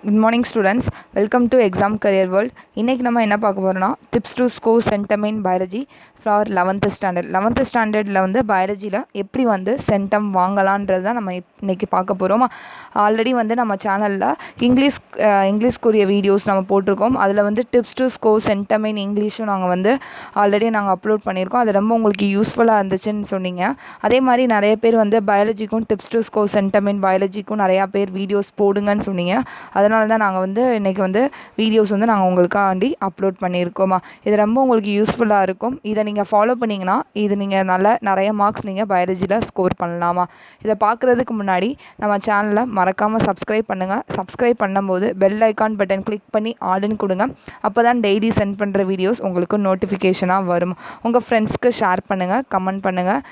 Good morning students, welcome to exam career world. இன்னைக்கு நம்ம என்ன பார்க்க போறோம்னா tips to score centum in biology for 11th standard. 11th ஸ்டாண்டர்டில் வந்து பயாலஜியில் எப்படி வந்து சென்டம் வாங்கலான்றது தான் நம்ம இன்னைக்கு பார்க்க போகிறோமா. ஆல்ரெடி வந்து நம்ம சேனலில் இங்கிலீஷ்க்குரிய வீடியோஸ் நம்ம போட்டிருக்கோம். அதில் வந்து டிப்ஸ் டு ஸ்கோர் சென்டம் இன் இங்கிலீஷும் ஆல்ரெடி நாங்கள் அப்லோட் பண்ணியிருக்கோம். அது ரொம்ப உங்களுக்கு யூஸ்ஃபுல்லாக இருந்துச்சுன்னு சொன்னீங்க. அதே மாதிரி நிறைய பேர் வந்து பயாலஜிக்கும் டிப்ஸ் டு ஸ்கோர் சென்டம் இன் பயாலஜிக்கும் நிறையா பேர் வீடியோஸ் போடுங்கன்னு சொன்னீங்க. அதனால தான் நாங்கள் வந்து இன்றைக்கி வந்து வீடியோஸ் வந்து நாங்கள் உங்களுக்காண்டி அப்லோட் பண்ணியிருக்கோமா. இது ரொம்ப உங்களுக்கு யூஸ்ஃபுல்லாக இருக்கும். இதை நீங்கள் ஃபாலோ பண்ணிங்கன்னா இது நீங்கள் நிறைய மார்க்ஸ் நீங்கள் பயாலஜியில் ஸ்கோர் பண்ணலாமா. இதை பார்க்குறதுக்கு முன்னாடி நம்ம சேனலை மறக்காமல் சப்ஸ்கிரைப் பண்ணுங்கள். சப்ஸ்கிரைப் பண்ணும்போது பெல் ஐக்கான் பட்டன் கிளிக் பண்ணி ஆடுன்னு கொடுங்க. அப்போ தான் டெய்லி சென்ட் பண்ணுற வீடியோஸ் உங்களுக்கு நோட்டிஃபிகேஷனாக வரும். உங்கள் ஃப்ரெண்ட்ஸ்க்கு ஷேர் பண்ணுங்கள், கமெண்ட் பண்ணுங்கள்.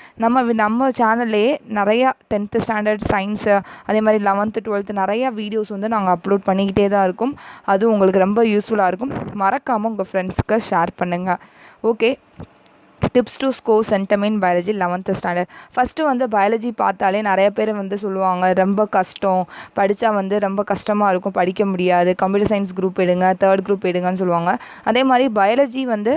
நம்ம சேனல்லையே நிறையா 10th ஸ்டாண்டர்ட் சயின்ஸு, அதே மாதிரி 11th 12th நிறையா வீடியோஸ் வந்து நாங்கள் அப்லோட் பண்ணிக்கிட்டே தான் இருக்கும். அது உங்களுக்கு ரொம்ப யூஸ்ஃபுல்லாக இருக்கும். மறக்காமல் உங்கள் ஃப்ரெண்ட்ஸ்க்கு ஷேர் பண்ணுங்கள். Okay, tips to score centum in biology 11th standard. First வந்து பயாலஜி பார்த்தாலே நிறைய பேர் வந்து சொல்லுவாங்க ரொம்ப கஷ்டம், படித்தா வந்து ரொம்ப கஷ்டமாக இருக்கும், படிக்க முடியாது, கம்ப்யூட்டர் சயின்ஸ் குரூப் எடுங்க, 3rd குரூப் எடுங்கன்னு சொல்லுவாங்க. அதே மாதிரி பயாலஜி வந்து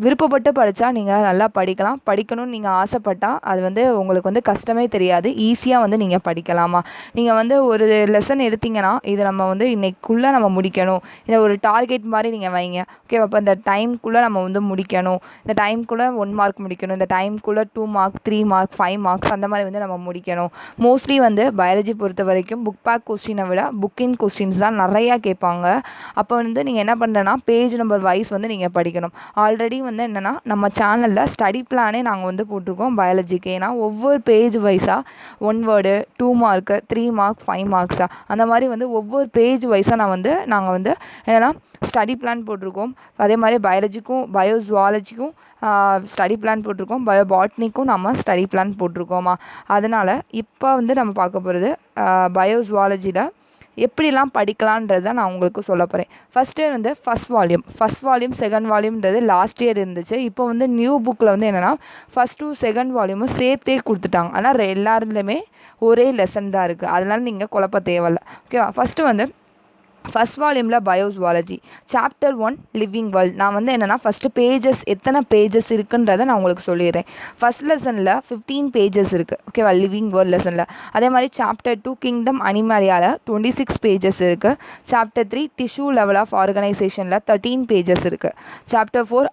விருப்பப்பட்டு படித்தா நீங்கள் நல்லா படிக்கலாம். படிக்கணும்னு நீங்கள் ஆசைப்பட்டால் அது வந்து உங்களுக்கு வந்து கஷ்டமே தெரியாது, ஈஸியாக வந்து நீங்கள் படிக்கலாமா. நீங்கள் வந்து ஒரு லெசன் எடுத்திங்கன்னா இது நம்ம வந்து இன்றைக்குள்ளே நம்ம முடிக்கணும், இதை ஒரு டார்கெட் மாதிரி நீங்கள் வைங்க. ஓகே, அப்போ இந்த டைம்குள்ளே நம்ம வந்து முடிக்கணும், இந்த டைம்குள்ளே 1 மார்க் முடிக்கணும், இந்த டைம்குள்ளே 2 மார்க் 3 மார்க் 5 மார்க்ஸ் அந்த மாதிரி வந்து நம்ம முடிக்கணும். மோஸ்ட்லி வந்து பயாலஜி பொறுத்த வரைக்கும் புக் பேக் கொஸ்டினை விட புக்கின் கொஸ்டின்ஸ் தான் நிறையா கேட்பாங்க. அப்போ வந்து நீங்கள் என்ன பண்ணுறேன்னா பேஜ் நம்பர் வைஸ் வந்து நீங்கள் படிக்கணும். ஆல்ரெடி வந்து என்னென்னா நம்ம சேனலில் ஸ்டடி பிளானே நாங்கள் வந்து போட்டிருக்கோம் பயாலஜிக்கு. ஏன்னா ஒவ்வொரு பேஜ் வைஸாக 1 வேர்டு 2 மார்க்கு 3 மார்க் 5 மார்க்ஸாக அந்த மாதிரி வந்து ஒவ்வொரு பேஜ் வைஸாக நாங்கள் வந்து என்னென்னா ஸ்டடி பிளான் போட்டிருக்கோம். அதே மாதிரி பயாலஜிக்கும் பயோசுவாலஜிக்கும் ஸ்டடி பிளான் போட்டிருக்கோம், பயோபாட்னிக்கும் நம்ம ஸ்டடி பிளான் போட்டிருக்கோமா. அதனால் இப்போ வந்து நம்ம பார்க்க போகிறது பயோசுவாலஜியில் எப்படிலாம் படிக்கலான்றதை நான் உங்களுக்கு சொல்ல போகிறேன். ஃபஸ்ட்டு வந்து ஃபஸ்ட் வால்யூம் செகண்ட் வால்யூம்ன்றது லாஸ்ட் இயர் இருந்துச்சு. இப்போ வந்து நியூ புக்கில் வந்து என்னென்னா ஃபஸ்ட் 2 செகண்ட் வால்யூமும் சேர்த்தே கொடுத்துட்டாங்க. ஆனால் எல்லாருலேயுமே ஒரே லெசன் தான் இருக்குது, அதனால நீங்கள் குழப்ப தேவையில்லை. ஓகேவா. ஃபஸ்ட்டு வந்து ஃபஸ்ட் வால்யூமில் பயோசுவாலஜி சாப்டர் 1 லிவிங் வேர்ல்ட். நான் வந்து என்னென்னா ஃபஸ்ட்டு பேஜஸ் எத்தனை பேஜஸ் இருக்குன்றதை நான் உங்களுக்கு சொல்லிடுறேன். ஃபஸ்ட் லெசனில் 15 பேஜஸ் இருக்குது. ஓகேவா, லிவிங் வேர்ல்ட் லெசனில். அதே மாதிரி சாப்டர் 2 கிங்டம் அனிமலியாவில் 26 பேஜஸ் இருக்குது. சாப்டர் 3 டிஷ்யூ லெவல் ஆஃப் ஆர்கனைசேஷனில் 13 பேஜஸ் இருக்குது. Chapter 4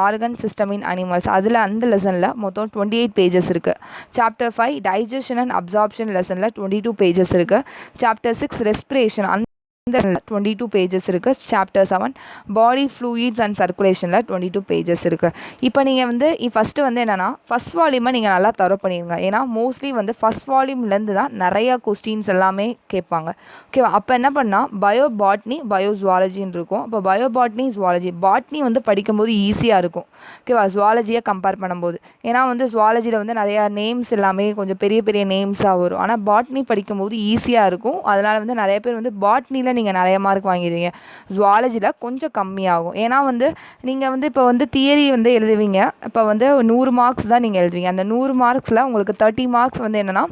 organ system in animals, அதில் அந்த லெசனில் மொத்தம் 28 பேஜஸ் இருக்குது. சாப்டர் 5 டைஜஷன் அண்ட் அப்சார்ப்ஷன் லெசனில் 22 பேஜஸ் இருக்குது. சாப்டர் 6 ரெஸ்பிரேஷன், இந்த 22 பேஜஸ் இருக்குது. சாப்டர் 7 பாடி ஃப்ளூயிட்ஸ் அண்ட் சர்க்குலேஷனில் 22 பேஜஸ் இருக்குது. இப்போ நீங்கள் வந்து ஃபஸ்ட்டு வந்து என்னென்னா ஃபஸ்ட் வால்யூமை நீங்கள் நல்லா தரவு பண்ணிடுங்க. ஏன்னா மோஸ்ட்லி வந்து ஃபஸ்ட் வால்யூம்லேருந்து தான் நிறையா கொஸ்டின்ஸ் எல்லாமே கேட்பாங்க. ஓகேவா. அப்போ என்ன பண்ணால் பயோபாட்னி பயோசுவாலஜின்னு இருக்கும். அப்போ பயோபாட்னி ஜுவாலஜி, பாட்னி வந்து படிக்கும்போது ஈஸியாக இருக்கும். ஓகேவா, ஜுவாலஜியை கம்பேர் பண்ணும்போது. ஏன்னா வந்து ஜுவாலஜியில் வந்து நிறையா நேம்ஸ் எல்லாமே கொஞ்சம் பெரிய பெரிய நேம்ஸாக வரும். ஆனால் பாட்னி படிக்கும்போது ஈஸியாக இருக்கும். அதனால் வந்து நிறைய பேர் வந்து பாட்னியில் நீங்கள் நிறைய மார்க் வாங்கிடுவீங்க, ஜுவாலஜியில் கொஞ்சம் கம்மியாகும். ஏன்னா வந்து நீங்கள் வந்து இப்போ வந்து தியரி வந்து எழுதுவீங்க, இப்போ வந்து 100 மார்க்ஸ் தான் நீங்கள் எழுதுவீங்க. அந்த 100 மார்க்ஸில் உங்களுக்கு 30 மார்க்ஸ் வந்து என்னென்னா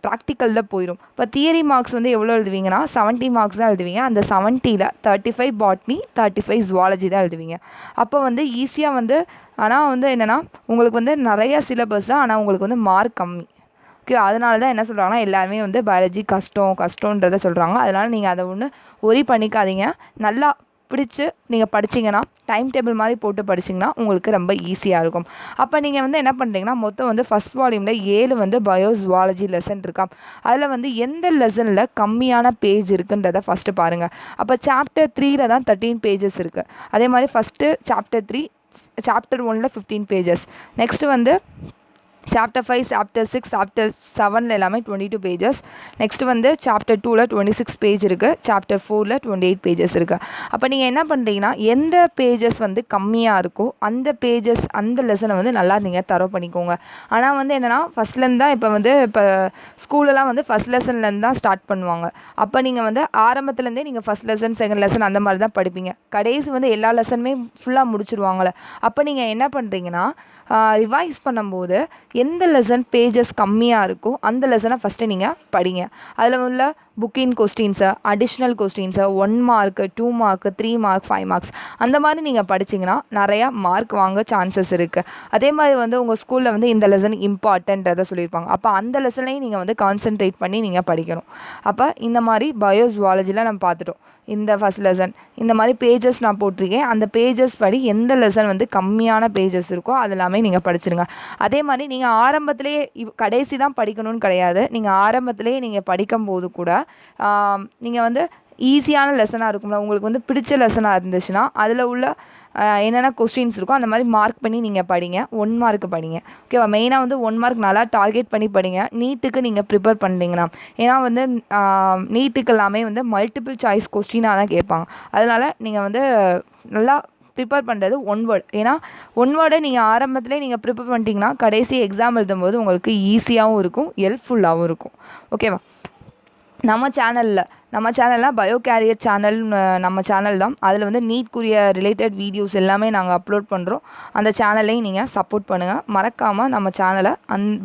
ப்ராக்டிக்கலில் போயிடும். இப்போ தியரி மார்க்ஸ் வந்து எவ்வளோ எழுதுவீங்கன்னா 70 மார்க்ஸ் தான் எழுதுவீங்க. அந்த 70ல் 35 பாட்னி 35 ஜுவாலஜி தான் எழுதுவீங்க. அப்போ வந்து ஈஸியாக வந்து, ஆனால் வந்து என்னென்னா உங்களுக்கு வந்து நிறையா சிலபஸ் தான், ஆனால் உங்களுக்கு வந்து மார்க் கம்மி. ஓகே, அதனால தான் என்ன சொல்கிறாங்கன்னா எல்லாருமே வந்து பயாலஜி கஷ்டன்றதை சொல்கிறாங்க. அதனால் நீங்கள் அதை ஒன்று ஒரி பண்ணிக்காதீங்க. நல்லா பிடிச்சி நீங்கள் படிச்சிங்கன்னா டைம் டேபிள் மாதிரி போட்டு படிச்சிங்கன்னா உங்களுக்கு ரொம்ப ஈஸியாக இருக்கும். அப்போ நீங்கள் வந்து என்ன பண்ணுறீங்கன்னா மொத்தம் வந்து ஃபஸ்ட் வால்யூமில் 7 வந்து பயோசுவாலஜி லெசன் இருக்கா. அதில் வந்து எந்த லெசனில் கம்மியான பேஜ் இருக்குன்றதை ஃபஸ்ட்டு பாருங்கள். அப்போ சாப்டர் 3ல் தான் 13 பேஜஸ் இருக்குது. அதே மாதிரி ஃபஸ்ட்டு சாப்டர் 3 சாப்டர் 1ல் 15 பேஜஸ். நெக்ஸ்ட்டு வந்து சாப்டர் 5 சாப்டர் 6 சாப்டர் 7 எல்லாமே 22 பேஜஸ். நெக்ஸ்ட் வந்து சாப்டர் 2ல் 26 பேஜ் இருக்குது. சாப்டர் 4ல் 28 பேஜஸ் இருக்குது. அப்போ நீங்கள் என்ன பண்ணுறீங்கன்னா எந்த பேஜஸ் வந்து கம்மியாக இருக்கோ அந்த பேஜஸ் அந்த லெசனை வந்து நல்லா நீங்கள் தரவு பண்ணிக்கோங்க. ஆனால் வந்து என்னென்னா ஃபஸ்ட்லேருந்து தான் இப்போ ஸ்கூலெலாம் வந்து ஃபஸ்ட் லெசன்லேருந்து தான் ஸ்டார்ட் பண்ணுவாங்க. அப்போ நீங்கள் வந்து ஆரம்பத்துலேருந்தே நீங்கள் ஃபஸ்ட் லெசன் செகண்ட் லெசன் அந்த மாதிரி தான் படிப்பீங்க. கடைசி வந்து எல்லா லெசனுமே ஃபுல்லாக முடிச்சிருவாங்களே. அப்போ நீங்கள் என்ன பண்ணுறீங்கன்னா ரிவைஸ் பண்ணும்போது எந்த லெசன் பேஜஸ் கம்மியாக இருக்கோ அந்த லெசனை ஃபஸ்ட்டு நீங்கள் படிங்க. அதில் உள்ள புக்கின் கொஸ்டின்ஸை, அடிஷ்னல் கொஸ்டின்ஸை 1 மார்க்கு, 2 மார்க்கு, 3 மார்க், 5 மார்க்ஸ் அந்த மாதிரி நீங்கள் படிச்சிங்கன்னா நிறையா மார்க் வாங்க சான்சஸ் இருக்குது. அதே மாதிரி வந்து உங்கள் ஸ்கூலில் வந்து இந்த லெசன் இம்பார்ட்டன்றதை சொல்லியிருப்பாங்க. அப்போ அந்த லெசனையும் நீங்கள் வந்து கான்சென்ட்ரேட் பண்ணி நீங்கள் படிக்கணும். அப்போ இந்த மாதிரி பயோ ஜுவாலஜியில் நம்ம பார்த்துட்டோம். இந்த ஃபஸ்ட் லெசன் இந்த மாதிரி பேஜஸ் நான் போட்டிருக்கேன். அந்த பேஜஸ் படி எந்த லெசன் வந்து கம்மியான பேஜஸ் இருக்கோ அது எல்லாமே நீங்கள் படிச்சிடுங்க. அதே மாதிரி நீங்கள் ஆரம்பத்திலேயே கடைசி தான் படிக்கணும்னு கிடையாது. நீங்கள் ஆரம்பத்திலேயே நீங்கள் படிக்கும்போது கூட நீங்கள் வந்து ஈஸியான லெசனாக இருக்கும்ல, உங்களுக்கு வந்து பிடிச்ச லெசனாக இருந்துச்சுன்னா அதில் உள்ள என்னென்ன கொஸ்டின்ஸ் இருக்கோ அந்த மாதிரி மார்க் பண்ணி நீங்கள் படிங்க. 1 மார்க்கு படிங்க. ஓகேவா? மெயினாக வந்து 1 மார்க் நல்லா டார்கெட் பண்ணி படிங்க. நீட்டுக்கு நீங்கள் ப்ரிப்பேர் பண்ணுறீங்கன்னா, ஏன்னா வந்து நீட்டுக்கு எல்லாமே வந்து மல்டிபிள் சாய்ஸ் கொஸ்டினாக தான் கேட்பாங்க. அதனால் நீங்கள் வந்து நல்லா ப்ரிப்பேர் பண்ணுறது 1 வேர்ட். ஏன்னா 1 வேர்டை நீங்கள் ஆரம்பத்திலே நீங்கள் ப்ரிப்பேர் பண்ணிட்டீங்கன்னா கடைசி எக்ஸாம் எழுதும்போது உங்களுக்கு ஈஸியாகவும் இருக்கும், ஹெல்ப்ஃபுல்லாகவும் இருக்கும். ஓகேவா? நம்ம சேனலில் பயோ கேரியர் சேனல் நம்ம சேனல் தான். அதில் வந்து நீட்குரிய ரிலேட்டட் வீடியோஸ் எல்லாமே நாங்கள் அப்லோட் பண்ணுறோம். அந்த சேனலையும் நீங்கள் சப்போர்ட் பண்ணுங்கள். மறக்காமல் நம்ம சேனலை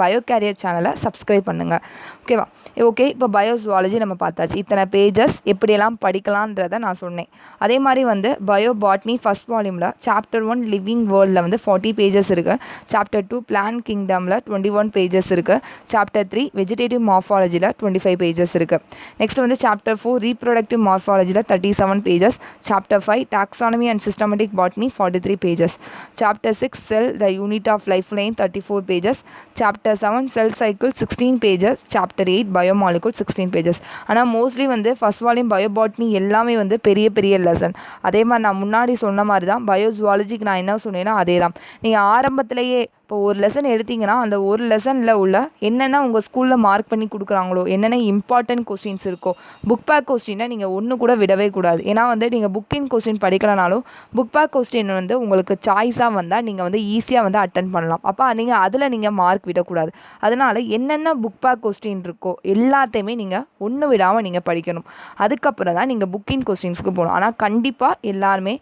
பயோ கேரியர் சேனலை சப்ஸ்கிரைப் பண்ணுங்கள். ஓகேவா? ஓகே, இப்போ பயோ ஜுவாலஜி நம்ம பார்த்தாச்சு. இத்தனை பேஜஸ் எப்படியெல்லாம் படிக்கலான்றதை நான் சொன்னேன். அதே மாதிரி வந்து பயோ பாட்னி ஃபஸ்ட் வால்யூமில் சாப்டர் 1 லிவிங் வேர்ல்டில் வந்து 40 பேஜஸ் இருக்குது. சாப்டர் 2 பிளான்ட் கிங்டமில் 21 பேஜஸ் இருக்குது. சாப்டர் 3 வெஜிடேட்டிவ் மார்ஃபாலஜியில் 25 பேஜஸ் இருக்குது. நெக்ஸ்ட் வந்து chapter 4 reproductive morphology 37 pages. Chapter 5 taxonomy and systematic botany 43 pages. Chapter 6 cell the unit of life line 34 pages. Chapter 7 cell cycle 16 pages. Chapter 8 biomolecule 16 pages. ஆனால் mostly வந்து first volume bio botany எல்லாமே வந்து பெரிய பெரிய lesson. அதே மாதிரி நான் முன்னாடி சொன்ன மாதிரி தான் பயோ ஜுவாலஜிக்கு நான் என்ன சொன்னேன்னா அதே தான். நீங்கள் ஆரம்பத்திலேயே இப்போ ஒரு லெசன் எடுத்திங்கன்னா அந்த ஒரு லெசனில் உள்ள என்னென்ன உங்கள் ஸ்கூலில் மார்க் பண்ணி கொடுக்குறாங்களோ, என்னென்ன இம்பார்ட்டன்ட் கொஸ்டின்ஸ் இருக்கோ, புக் பேக் கொஸ்டினை நீங்கள் ஒன்று கூட விடவே கூடாது. ஏன்னா வந்து நீங்கள் புக்கின் கொஸ்டின் படிக்கலனாலும் புக் பேக் கொஸ்டின் வந்து உங்களுக்கு சாய்ஸாக வந்தால் நீங்கள் வந்து ஈஸியாக வந்து அட்டன் பண்ணலாம். அப்போ அதில் மார்க் விடக்கூடாது. அதனால் என்னென்ன புக் பேக் கொஸ்டின் இருக்கோ எல்லாத்தையுமே நீங்கள் ஒன்று விடாமல் நீங்கள் படிக்கணும். அதுக்கப்புறம் தான் நீங்கள் புக்கின் கொஸ்டின்ஸ்க்கு போகணும். ஆனால் கண்டிப்பாக எல்லாருமே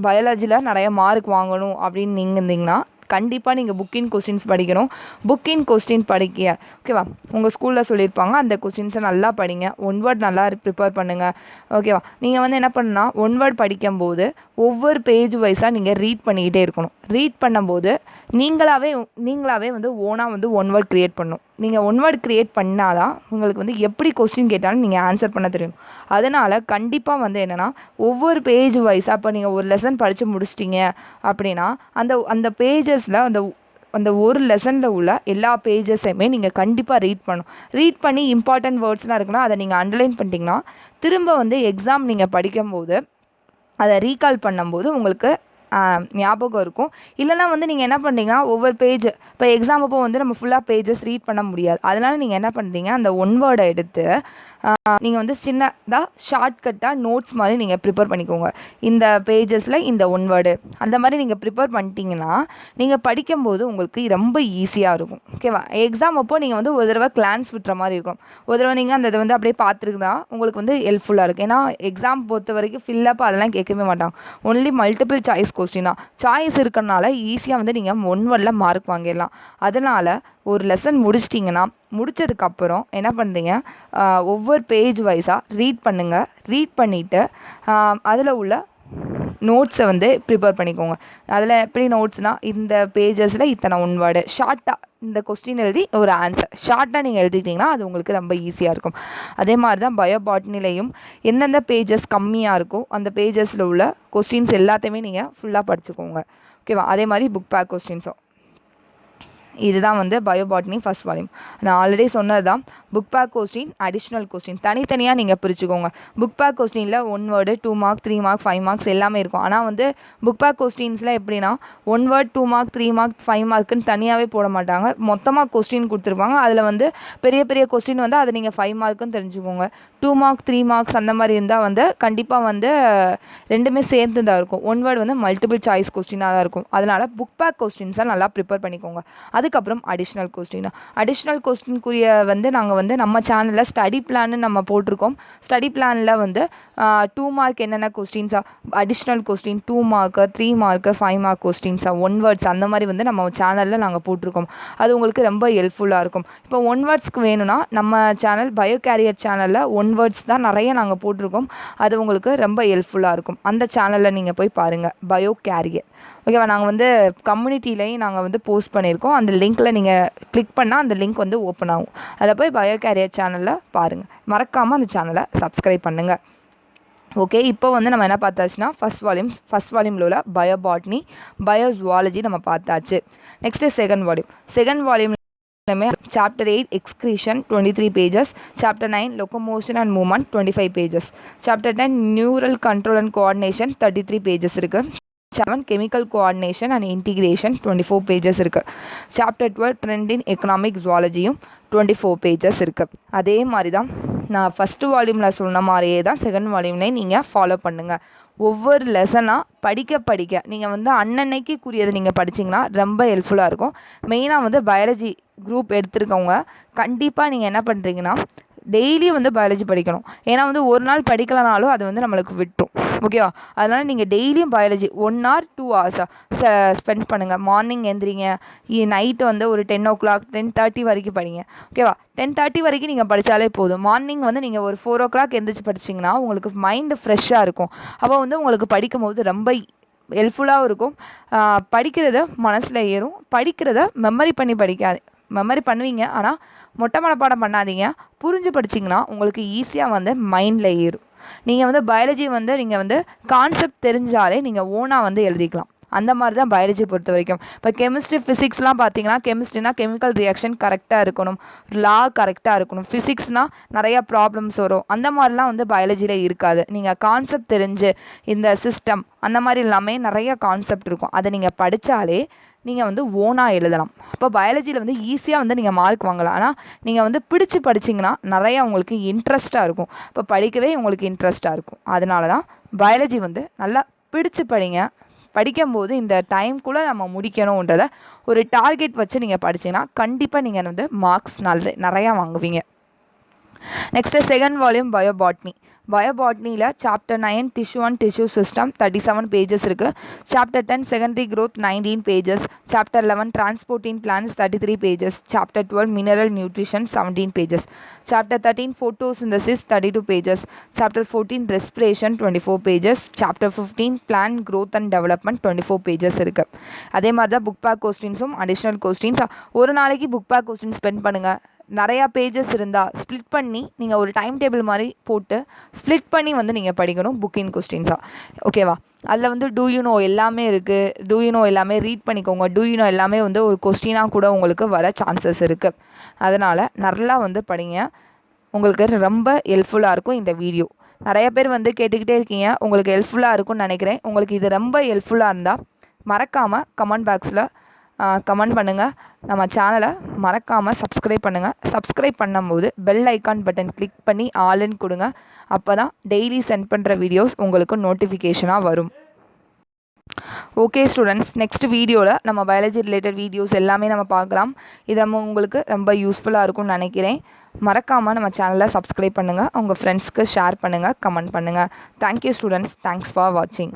பயாலஜியில் நிறைய மார்க் வாங்கணும் அப்படின்னு நீங்கள் இருந்தீங்கன்னா கண்டிப்பாக நீங்கள் புக்கின் கொஸ்டின்ஸ் படிக்கணும். புக்கின் கொஸ்டின் படிக்க ஓகேவா? உங்கள் ஸ்கூலில் சொல்லியிருப்பாங்க, அந்த கொஸ்டின்ஸை நல்லா படிங்க. 1 வேர்ட் நல்லா ப்ரிப்பேர் பண்ணுங்கள். ஓகேவா? நீங்கள் வந்து என்ன பண்ணணும்னா 1 வேர்ட் படிக்கும்போது ஒவ்வொரு பேஜ் வைஸாக நீங்கள் ரீட் பண்ணிக்கிட்டே இருக்கணும். ரீட் பண்ணும்போது நீங்களாவே வந்து ஓனாக வந்து 1 வேர்ட் க்ரியேட் பண்ணணும். நீங்கள் 1 வேர்ட் க்ரியேட் பண்ணால் தான் உங்களுக்கு வந்து எப்படி கொஸ்டின் கேட்டாலும் நீங்கள் ஆன்சர் பண்ண தெரியும். அதனால் கண்டிப்பாக வந்து என்னென்னா ஒவ்வொரு பேஜ் வைஸாக இப்போ நீங்கள் ஒரு லெசன் படித்து முடிச்சிட்டிங்க அப்படின்னா அந்த பேஜஸில் அந்த ஒரு லெசனில் உள்ள எல்லா பேஜஸையுமே நீங்கள் கண்டிப்பாக ரீட் பண்ணணும். ரீட் பண்ணி இம்பார்ட்டன்ட் வேர்ட்ஸ்லாம் இருக்குன்னா அதை நீங்கள் அண்டர்லைன் பண்ணிட்டீங்கன்னா திரும்ப வந்து எக்ஸாம் நீங்கள் படிக்கும்போது அதை ரீகால் பண்ணும்போது உங்களுக்கு ஞாபகம் இருக்கும். இல்லைனா வந்து நீங்கள் என்ன பண்ணுறீங்கன்னா ஒவ்வொரு பேஜ் இப்போ எக்ஸாம் அப்போ வந்து நம்ம ஃபுல்லாக பேஜஸ் ரீட் பண்ண முடியாது. அதனால் நீங்கள் என்ன பண்ணுறீங்க, அந்த 1 வேர்டை எடுத்து நீங்கள் வந்து சின்னதாக ஷார்ட்கட்டாக நோட்ஸ் மாதிரி நீங்கள் ப்ரிப்பேர் பண்ணிக்கோங்க. இந்த பேஜஸில் இந்த 1 வேர்டு அந்த மாதிரி நீங்கள் ப்ரிப்பேர் பண்ணிட்டீங்கன்னா நீங்கள் படிக்கும்போது உங்களுக்கு ரொம்ப ஈஸியாக இருக்கும். ஓகேவா? எக்ஸாம் அப்போது நீங்கள் வந்து ஒரு தடவை கிளான்ஸ் விட்டுற மாதிரி இருக்கும். ஒரு தடவை நீங்கள் அந்த இதை வந்து அப்படியே பார்த்துருந்தா உங்களுக்கு வந்து ஹெல்ப்ஃபுல்லாக இருக்கும். ஏன்னா எக்ஸாம் பொறுத்த வரைக்கும் ஃபில்லப் அதெல்லாம் கேட்கவே மாட்டாங்க. ஒன்லி மல்டிபிள் சாய்ஸ் கொஸ்டின் தான். சாய்ஸ் இருக்கிறனால ஈஸியாக வந்து நீங்கள் 1 வேர்டில் மார்க் வாங்கிடலாம். அதனால் ஒரு லெசன் முடிச்சிட்டிங்கன்னா முடித்ததுக்கப்புறம் என்ன பண்ணுறீங்க, ஒவ்வொரு பேஜ் வைஸாக ரீட் பண்ணுங்கள். ரீட் பண்ணிவிட்டு அதில் உள்ள நோட்ஸை வந்து ப்ரிப்பேர் பண்ணிக்கோங்க. அதில் எப்படி நோட்ஸ்னால் இந்த பேஜஸில் இத்தனை 1 வேர்டு ஷார்ட்டாக இந்த கொஸ்டின் எழுதி ஒரு ஆன்சர் ஷார்ட்டாக நீங்கள் எழுதிக்கிட்டிங்கன்னா அது உங்களுக்கு ரொம்ப ஈஸியாக இருக்கும். அதே மாதிரி தான் பயோபாட்னிலையும் எந்தெந்த பேஜஸ் கம்மியாக இருக்கோ அந்த பேஜஸில் உள்ள கொஸ்டின்ஸ் எல்லாத்தையுமே நீங்கள் ஃபுல்லாக படிச்சுக்கோங்க. ஓகேவா? அதே மாதிரி புக் பேக் கொஸ்டின்ஸும் இதுதான் வந்து பயோபாட்னி ஃபஸ்ட் வால்யூம். நான் ஆல்ரெடி சொன்னது தான். Book back question, additional question தனித்தனியாக நீங்கள் பிரிச்சுக்கோங்க. புக் பேக் கொஸ்டினில் 1 வேர்டு 2 மார்க் 3 மார்க் 5 மார்க்ஸ் எல்லாமே இருக்கும். ஆனால் வந்து புக் பேக் கொஸ்டின்ஸில் எப்படின்னா 1 வேர்ட் 2 மார்க் 3 மார்க் 5 மார்க்குன்னு தனியாகவே போட மாட்டாங்க. மொத்தமாக கொஸ்டின் கொடுத்துருப்பாங்க. அதில் வந்து பெரிய பெரிய கொஸ்டின் வந்து அதை நீங்கள் 5 மார்க்குன்னு தெரிஞ்சுக்கோங்க. 2 மார்க் 3 மார்க்ஸ் அந்த மாதிரி இருந்தால் வந்து கண்டிப்பாக வந்து ரெண்டுமே சேர்ந்து தான் இருக்கும். 1 வேர்டு வந்து மல்டிபிள் சாய்ஸ் கொஸ்டினாக தான் இருக்கும். அதனால் புக் பேக் கொஸ்டின்ஸை நல்லா ப்ரிப்பேர் பண்ணிக்கோங்க. அதுக்கப்புறம் அடிஷ்னல் கொஸ்டினுக்குரிய வந்து நாங்கள் வந்து நம்ம சேனலில் ஸ்டடி பிளான்னு நம்ம போட்டிருக்கோம். ஸ்டடி பிளானில் வந்து 2 மார்க் என்னென்ன கொஸ்டின்ஸாக additional question 2 mark 3 mark 5 mark கொஸ்டின்ஸாக 1 வேர்ட்ஸ் அந்த மாதிரி வந்து நம்ம சேனலில் நாங்கள் போட்டிருக்கோம். அது உங்களுக்கு ரொம்ப ஹெல்ப்ஃபுல்லாக இருக்கும். இப்போ 1 வேர்ட்ஸ்க்கு வேணும்னா நம்ம சேனல் பயோ கேரியர் சேனலில் 1 வேர்ட்ஸ் தான் நிறைய நாங்கள் போட்டிருக்கோம். அது உங்களுக்கு ரொம்ப ஹெல்ப்ஃபுல்லாக இருக்கும். அந்த சேனலில் நீங்கள் போய் பாருங்கள், பயோ கேரியர். ஓகேவா? நாங்கள் வந்து கம்யூனிட்டிலையும் நாங்கள் வந்து போஸ்ட் பண்ணியிருக்கோம். அந்த லிங்க்கில் நீங்கள் கிளிக் பண்ணால் அந்த லிங்க் வந்து ஓப்பன் ஆகும். அதில் போய் பயோ கேரியர் சேனலில் பாருங்கள். மறக்காமல் அந்த சேனலை சப்ஸ்கிரைப் பண்ணுங்கள். ஓகே, இப்போ வந்து நம்ம என்ன பார்த்தாச்சுன்னா ஃபஸ்ட் வால்யூமில் உள்ள பயோபாட்னி பயோசுவாலஜி நம்ம பார்த்தாச்சு. Next second volume chapter 8 excretion 23 pages, chapter 9 locomotion and movement 25 pages, chapter 10 neural control and coordination 33 pages இருக்குது. 7 chemical coordination and integration 24 pages இருக்குது. சாப்டர் 12 ட்ரெண்ட் இன் எக்கனாமிக் ஜுவாலஜியும் 24 pages இருக்குது. அதே மாதிரி தான் நான் ஃபஸ்ட்டு வால்யூமில் சொன்ன மாதிரியே தான் செகண்ட் வால்யூம்லேயும் நீங்கள் ஃபாலோ பண்ணுங்கள். ஒவ்வொரு லெசனாக படிக்க நீங்கள் வந்து அன்னன்னைக்குரியதை நீங்கள் படிச்சிங்கன்னா ரொம்ப ஹெல்ப்ஃபுல்லாக இருக்கும். மெயினாக வந்து பயாலஜி குரூப் எடுத்துருக்கவங்க கண்டிப்பாக நீங்கள் என்ன பண்ணுறீங்கன்னா டெய்லியும் வந்து பயாலஜி படிக்கணும். ஏன்னா வந்து ஒரு நாள் படிக்கலனாலும் அது வந்து நம்மளுக்கு விட்டுரும். ஓகேவா? அதனால் நீங்கள் டெய்லியும் பயாலஜி 1 hour 2 hours ஸ்பெண்ட் பண்ணுங்கள். மார்னிங் எந்திரிங்க, நைட்டு வந்து ஒரு 10 o'clock 10:30 வரைக்கும் படிங்க. ஓகேவா? 10:30 வரைக்கும் நீங்கள் படித்தாலே போதும். மார்னிங் வந்து நீங்கள் ஒரு 4 o'clock எந்திரிச்சு படிச்சிங்கன்னா உங்களுக்கு மைண்டு ஃப்ரெஷ்ஷாக இருக்கும். அப்போ வந்து உங்களுக்கு படிக்கும் போது ரொம்ப ஹெல்ப்ஃபுல்லாகவும் இருக்கும். படிக்கிறத மனசில் ஏறும். படிக்கிறத மெமரி பண்ணுவீங்க. ஆனால் மொட்டை மனப்பாடம் பண்ணாதீங்க. புரிஞ்சு படிச்சிங்கன்னா உங்களுக்கு ஈஸியாக வந்து மைண்டில் ஏறும். நீங்கள் வந்து பயாலஜி வந்து நீங்கள் வந்து கான்செப்ட் தெரிஞ்சாலே நீங்கள் ஓனாக வந்து எழுதிக்கலாம். அந்த மாதிரி தான் பயாலஜி பொறுத்த வரைக்கும். இப்போ கெமிஸ்ட்ரி ஃபிசிக்ஸ்லாம் பார்த்தீங்கன்னா கெமிஸ்ட்ரினா கெமிக்கல் ரியாக்ஷன் கரெக்டாக இருக்கணும், லா கரெக்டாக இருக்கணும். ஃபிசிக்ஸ்னால் நிறையா ப்ராப்ளம்ஸ் வரும். அந்த மாதிரிலாம் வந்து பயாலஜியில் இருக்காது. நீங்கள் கான்செப்ட் தெரிஞ்சு இந்த சிஸ்டம் அந்த மாதிரி எல்லாமே நிறைய கான்செப்ட் இருக்கும். அதை நீங்கள் படித்தாலே நீங்கள் வந்து ஓனாக எழுதலாம். அப்போ பயாலஜியில் வந்து ஈஸியாக வந்து நீங்கள் மார்க் வாங்கலாம். ஆனால் நீங்கள் வந்து பிடிச்சி படிச்சிங்கன்னா நிறையா உங்களுக்கு இன்ட்ரெஸ்ட்டாக இருக்கும். இப்போ படிக்கவே உங்களுக்கு இன்ட்ரெஸ்ட்டாக இருக்கும். அதனால தான் பயாலஜி வந்து நல்லா பிடிச்சி படிங்க. படிக்கும்போது இந்த டைம்குள்ளே நம்ம முடிக்கணுன்றத ஒரு டார்கெட் வச்சு நீங்கள் படிச்சிங்கன்னா கண்டிப்பாக நீங்கள் வந்து மார்க்ஸ் நிறையா வாங்குவீங்க. நெக்ஸ்ட்டு செகண்ட் வால்யூம் பயோபாட்னியில் chapter 9 tissue and tissue system 37 pages இருக்குது. Chapter 10 secondary growth 19 pages, chapter 11 transport in plants 33 pages, chapter 12 mineral nutrition 17 pages, chapter 13 photosynthesis 32 pages, chapter 14 respiration 24 pages, chapter 15 plant growth and development 24 pages இருக்குது. அதே மாதிரி தான் book back கொஸ்டின்ஸும் additional questions. ஒரு நாளைக்கு book back question spend பண்ணுங்கள். நிறையா pages இருந்தால் ஸ்ப்ளிட் பண்ணி நீங்கள் ஒரு டைம் டேபிள் மாதிரி போட்டு ஸ்ப்ளிட் பண்ணி வந்து நீங்கள் படிக்கணும் புக்கின் கொஸ்டின்ஸாக. ஓகேவா? அதில் வந்து டூ யூ நோ எல்லாமே இருக்குது. டூ யூ நோ எல்லாமே ரீட் பண்ணிக்கோங்க. டூ யூ நோ எல்லாமே வந்து ஒரு கொஸ்டினாக கூட உங்களுக்கு வர சான்சஸ் இருக்குது. அதனால் நல்லா வந்து படிங்க. உங்களுக்கு ரொம்ப ஹெல்ப்ஃபுல்லாக இருக்கும் இந்த வீடியோ. நிறைய பேர் வந்து கேட்டுக்கிட்டே இருக்கீங்க. உங்களுக்கு ஹெல்ப்ஃபுல்லாக இருக்கும்னு நினைக்கிறேன். உங்களுக்கு இது ரொம்ப ஹெல்ப்ஃபுல்லாக இருந்தால் மறக்காமல் கமெண்ட் பாக்ஸில் கமெண்ட் பண்ணுங்கள். நம்ம சேனலை மறக்காமல் சப்ஸ்கிரைப் பண்ணுங்கள். சப்ஸ்கிரைப் பண்ணும்போது பெல் ஐக்கான் பட்டன் கிளிக் பண்ணி ஆல்னு கொடுங்க. அப்போ தான் டெய்லி சென்ட் பண்ணுற வீடியோஸ் உங்களுக்கு நோட்டிஃபிகேஷனாக வரும். ஓகே ஸ்டூடெண்ட்ஸ், நெக்ஸ்ட் வீடியோவில் நம்ம பயாலஜி ரிலேட்டட் வீடியோஸ் எல்லாமே நம்ம பார்க்கலாம். இது உங்களுக்கு ரொம்ப யூஸ்ஃபுல்லாக இருக்கும்னு நினைக்கிறேன். மறக்காமல் நம்ம சேனலை சப்ஸ்கிரைப் பண்ணுங்கள். உங்கள் ஃப்ரெண்ட்ஸ்க்கு ஷேர் பண்ணுங்கள், கமெண்ட் பண்ணுங்கள். Thank you students. தேங்க்ஸ் ஃபார் வாட்சிங்.